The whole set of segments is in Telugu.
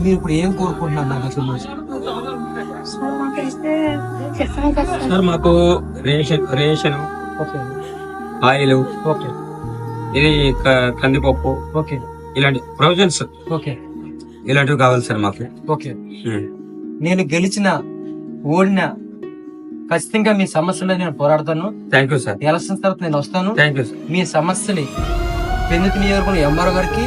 మీరు ఇప్పుడు ఏం కోరుకుంటున్నారు నాకు అసలు? సార్ మాకు రేషన్ ఓకే ఆయిల్, ఓకే ఇది కందిపప్పు, ఓకే ఇలాంటి ప్రొవిజన్స్ ఓకే ఇలాంటివి కావాలి సార్ మాకు. ఓకే. నేను గెలిచిన ఓడినా ఖచ్చితంగా మీ సమస్యల మీద నేను పోరాడతాను. Thank you sir. ఎలక్షన్ తర్వాత నేను వస్తాను. Thank you sir. మీ సమస్యని పెందుకు నియోజకవర్గం ఎంఆర్ఓ గారికి,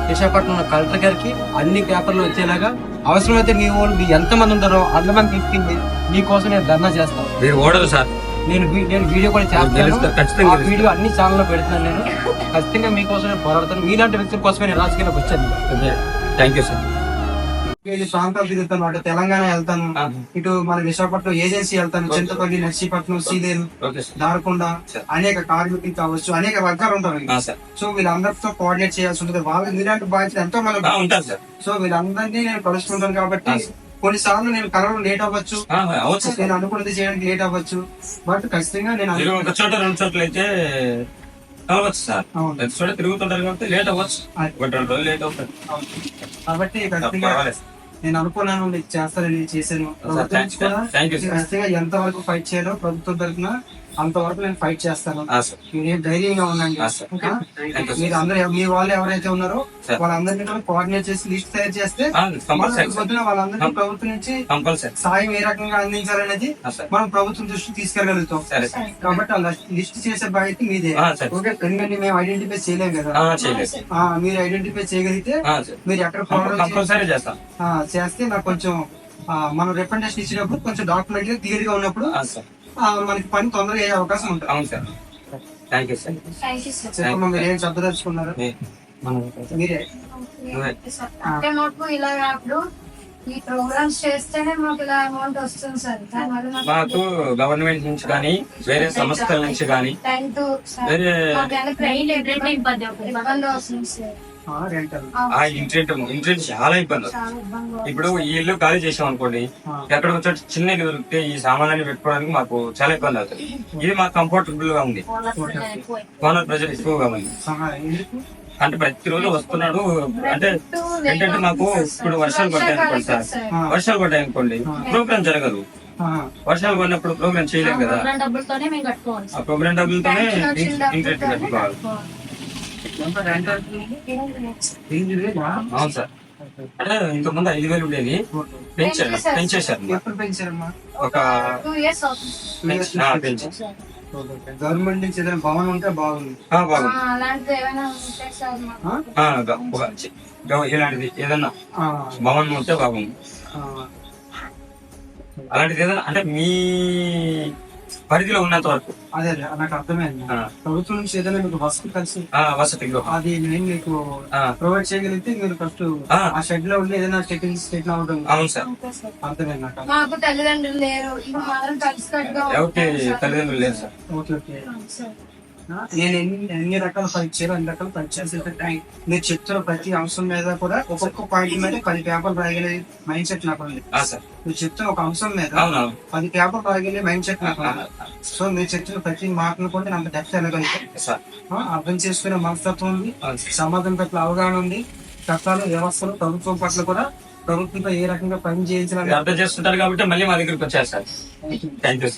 విశాఖపట్నం కలెక్టర్ గారికి అన్ని పేపర్లు వచ్చేలాగా అవసరమైతే మీ వాళ్ళు మీ ఎంతమంది ఉంటారో అంతమంది తీసుకెళ్ళి మీకోసం నేను ధర్నా చేస్తాను. మీరు ఓడరు సార్. నేను వీడియో కూడా చేస్తాను. ఖచ్చితంగా ఆ వీడియో అన్ని ఛానల్లో పెడుతున్నాను. నేను ఖచ్చితంగా మీకోసం నేను పోరాడతాను. మీలాంటి వ్యక్తుల కోసమే నేను రాజకీయాలకు వచ్చాను. Thank you sir. ప్రాంతాలు తిరుగుతాను. అటు తెలంగాణ వెళ్తాను, ఇటు మన విశాఖపట్నం ఏజెన్సీ వెళ్తాను, చింతపల్లి, నర్సీపట్నం, సీలేరు, దారకొండ, అనేక కార్మికులు కావచ్చు, అనేక వర్గాలు ఉంటారు. సో వీళ్ళందరితో కోఆర్డినేట్ చేయాల్సి ఉంటుంది. వాళ్ళకి మీలాంటి బాధ్యత ఎంతో మంది ఉంటారు సార్. సో వీళ్ళందరినీ నేను కలుసుకుంటాను కాబట్టి కొన్నిసార్లు నేను కలవడం లేట్ అవ్వచ్చు, నేను అనుకున్నది చేయడానికి లేట్ అవ్వచ్చు. బట్ ఖచ్చితంగా నేను ఒక చోట రెండు చోట్ల అయితే కావచ్చు సార్. చోట తిరుగుతుంటారు కాబట్టి లేట్ అవ్వచ్చు, ఒక 2 రోజులు లేట్ అవుతుంది కాబట్టి ఖచ్చితంగా నేను అనుకున్నాను, మీకు చేస్తానని చేశాను. ఖచ్చితంగా ఎంత వరకు ఫైట్ చేయాలో ప్రభుత్వం తరఫున అంతవరకు నేను ఫైట్ చేస్తాను. మీరేం ధైర్యంగా ఉండండి. మీరు అందరూ మీ వాళ్ళు ఎవరైతే ఉన్నారో వాళ్ళందరినీ కోఆర్డినేట్ చేసి లిస్ట్ తయారు చేస్తే పొద్దున వాళ్ళందరికీ ప్రభుత్వం నుంచి సాయం ఏ రకంగా అందించాలనేది మనం ప్రభుత్వం దృష్టికి తీసుకెళ్ళగలుగుతాం. కాబట్టి ఆ లిస్ట్ చేసే బాధ్యత మీదే. ఓకే, ఎందుకంటే మేము ఐడెంటిఫై చేయలేం కదా. మీరు ఐడెంటిఫై చేయగలిగితే మీరు ఎక్కడ చేస్తే నాకు కొంచెం మనం రిప్రజెంటేషన్ ఇచ్చినప్పుడు కొంచెం డాక్యుమెంట్ గా క్లియర్ గా ఉన్నప్పుడు మనకి పని తొందరగా అయ్యే అవకాశం ఉంటుంది. అవును సార్. Thank you sir. చెప్పమ్మా, మీరు ఏం చెప్పదలుచుకున్నారు? మీరే అంటే మాకు ఇలా అప్పుడు ఈ ప్రోగ్రామ్స్ చేస్తేనే మాకు ఇలా అమౌంట్ వస్తుంది సార్. మాకు గవర్నమెంట్ నుంచి కానీ వేరే సంస్థల నుంచి కానీ వేరే ఇబ్బంది వస్తుంది సార్. ఇంట్రెంట్ చాలా ఇబ్బంది. ఇప్పుడు ఈ ఇల్లు ఖాళీ చేసాం అనుకోండి, ఎక్కడ వచ్చే చిన్న ఇల్లు దొరికితే ఈ సామాన్యాన్ని పెట్టుకోవడానికి మాకు చాలా ఇబ్బంది అవుతుంది. ఇది మాకు కంఫర్టబుల్ గా ఉంది. ఓనర్ ప్రెజర్ ఎక్కువగా ఉంది. అంటే ప్రతిరోజు వస్తున్నాడు. అంటే ఏంటంటే మాకు ఇప్పుడు వర్షాలు పడ్డాయనుకోండి సార్, వర్షాలు పడ్డాయనుకోండి ప్రోగ్రామ్ జరగదు. వర్షాలు పడినప్పుడు ప్రోగ్రామ్ చేయలేము కదా. ఆ ప్రోగ్రామ్ డబ్బులతోనే ఇంట్రెస్ట్ కట్టుకోవాలి. అవును సార్. అంటే ఇంతకుముందు 5,000 ఉండేది, పెంచేశారు. ఒక గవర్నమెంట్ నుంచి ఏదైనా భవనం ఉంటే బాగుంది. ఇలాంటిది ఏదన్నా భవనం ఉంటే బాగుంది. అలాంటిది ఏదైనా అంటే మీ పరిధిలో ఉన్నంత వరకు. అదే నాకు అర్థమైంది. ప్రభుత్వం నుంచి ఏదైనా మీకు వసతి కలిసి అది నేను మీకు ప్రొవైడ్ చేయగలిగితే మీరు ఫస్ట్ ఆ షెడ్ లో ఉండి ఏదైనా సెటిల్ అవడం. అవును సార్, అర్థమైంది నాకు. మాకు తల్లిదండ్రులు లేరు, తల్లిదండ్రులు లేరు సార్. Okay okay. నేను ఎన్ని రకాల ఫైట్ చేయాలో అన్ని రకాల ఫైట్ చేసే మీరు చెప్తున్న ప్రతి అంశం మీద కూడా ఒక్కొక్క పాయింట్ మీద 10 పేపర్లు రాయగలిగే మైండ్ సెట్ నాకు ఉంది. మీరు చెప్తున్న ఒక అంశం మీద 10 పేపర్లు రాయగలిగే మైండ్ సెట్ నాకు ఉంది. సో మీరు చెప్తున్న ప్రతి మాటలు కూడా నాకు డెప్త్ వెళ్ళగలిగితే అర్థం చేసుకునే మనస్తత్వం ఉంది, సమాజం పట్ల అవగాహన ఉంది, చట్టాలు వ్యవస్థలు ప్రభుత్వం పట్ల కూడా ప్రభుత్వంతో ఏ రకంగా పని చేయించాలని అర్థం చేస్తుంటారు కాబట్టి మళ్ళీ మా దగ్గరికి వచ్చారు సార్. Thank you.